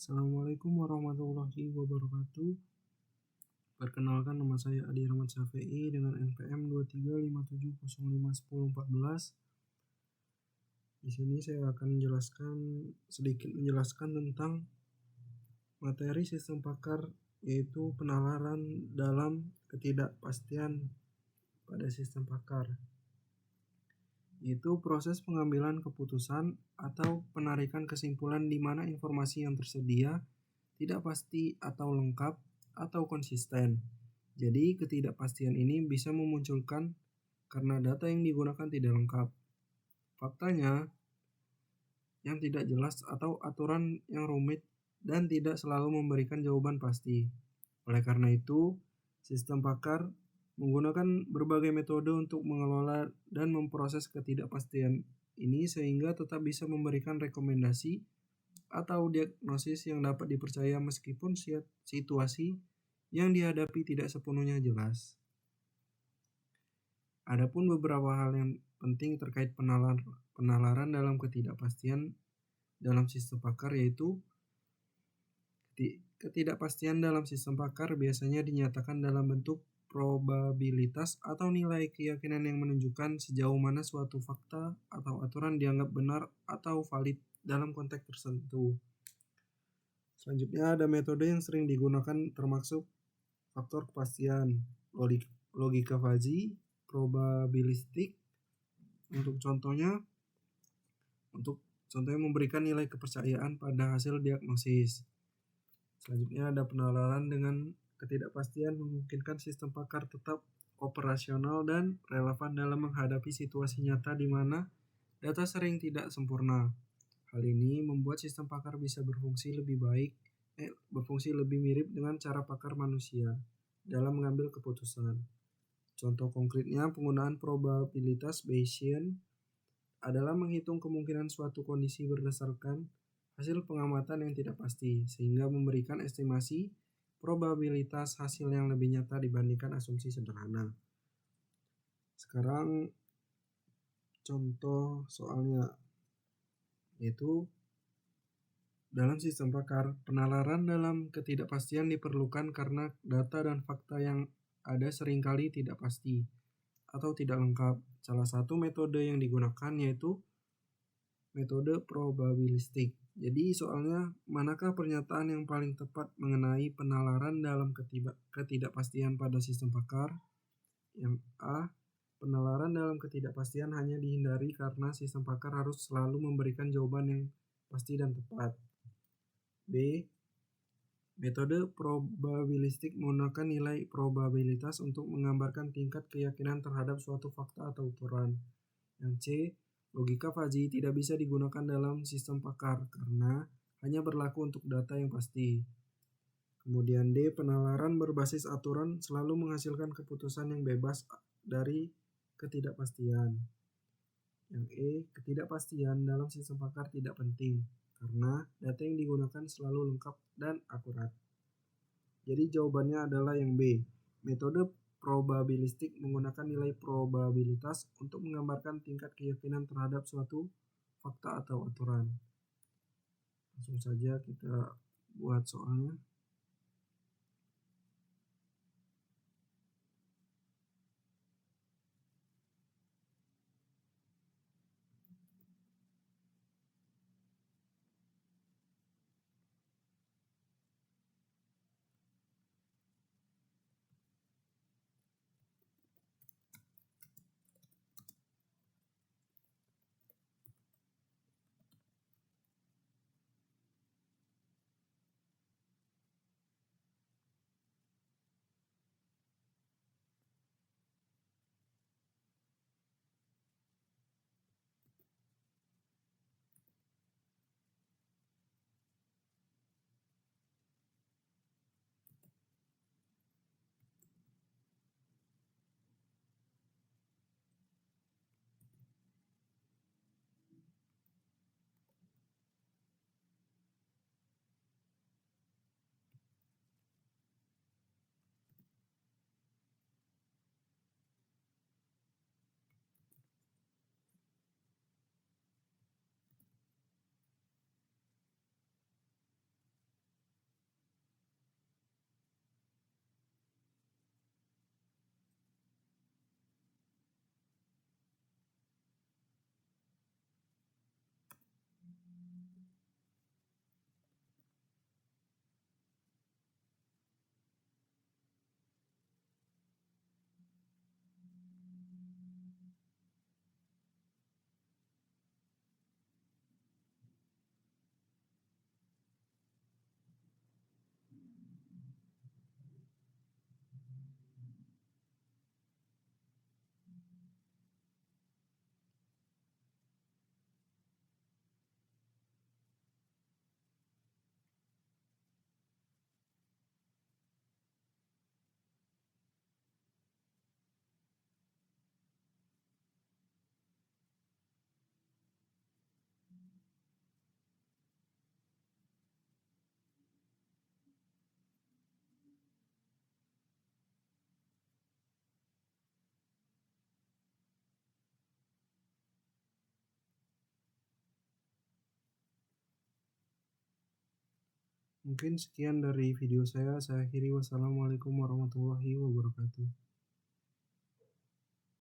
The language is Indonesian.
Assalamualaikum warahmatullahi wabarakatuh. Perkenalkan, nama saya Adi Rahmat Syafi'i dengan NPM 2357051014. Di sini saya akan sedikit menjelaskan tentang materi sistem pakar, yaitu penalaran dalam ketidakpastian pada sistem pakar. Itu proses pengambilan keputusan atau penarikan kesimpulan di mana informasi yang tersedia tidak pasti atau lengkap atau konsisten. Jadi ketidakpastian ini bisa memunculkan karena data yang digunakan tidak lengkap, faktanya yang tidak jelas, atau aturan yang rumit dan tidak selalu memberikan jawaban pasti. Oleh karena itu, sistem pakar menggunakan berbagai metode untuk mengelola dan memproses ketidakpastian ini sehingga tetap bisa memberikan rekomendasi atau diagnosis yang dapat dipercaya meskipun situasi yang dihadapi tidak sepenuhnya jelas. Adapun beberapa hal yang penting terkait penalaran dalam ketidakpastian dalam sistem pakar, yaitu ketidakpastian dalam sistem pakar biasanya dinyatakan dalam bentuk probabilitas atau nilai keyakinan yang menunjukkan sejauh mana suatu fakta atau aturan dianggap benar atau valid dalam konteks tertentu. Selanjutnya ada metode yang sering digunakan termasuk faktor kepastian, logika fuzzy, probabilistik. Untuk contohnya memberikan nilai kepercayaan pada hasil diagnosis. Selanjutnya ada penalaran dengan ketidakpastian memungkinkan sistem pakar tetap operasional dan relevan dalam menghadapi situasi nyata di mana data sering tidak sempurna. Hal ini membuat sistem pakar bisa berfungsi lebih mirip dengan cara pakar manusia dalam mengambil keputusan. Contoh konkretnya, penggunaan probabilitas Bayesian adalah menghitung kemungkinan suatu kondisi berdasarkan hasil pengamatan yang tidak pasti, sehingga memberikan estimasi probabilitas hasil yang lebih nyata dibandingkan asumsi sederhana. Sekarang contoh soalnya, yaitu dalam sistem pakar, penalaran dalam ketidakpastian diperlukan karena data dan fakta yang ada seringkali tidak pasti atau tidak lengkap. Salah satu metode yang digunakan yaitu metode probabilistik. Jadi soalnya, manakah pernyataan yang paling tepat mengenai penalaran dalam ketidakpastian pada sistem pakar? Yang A, penalaran dalam ketidakpastian hanya dihindari karena sistem pakar harus selalu memberikan jawaban yang pasti dan tepat. B, metode probabilistik menggunakan nilai probabilitas untuk menggambarkan tingkat keyakinan terhadap suatu fakta atau aturan. Yang C, logika fuzzy tidak bisa digunakan dalam sistem pakar karena hanya berlaku untuk data yang pasti. Kemudian D, penalaran berbasis aturan selalu menghasilkan keputusan yang bebas dari ketidakpastian. Yang E, ketidakpastian dalam sistem pakar tidak penting karena data yang digunakan selalu lengkap dan akurat. Jadi jawabannya adalah yang B. Metode probabilistik menggunakan nilai probabilitas untuk menggambarkan tingkat keyakinan terhadap suatu fakta atau aturan. Langsung saja kita buat soalnya. Mungkin sekian dari video saya akhiri. Wassalamualaikum warahmatullahi wabarakatuh.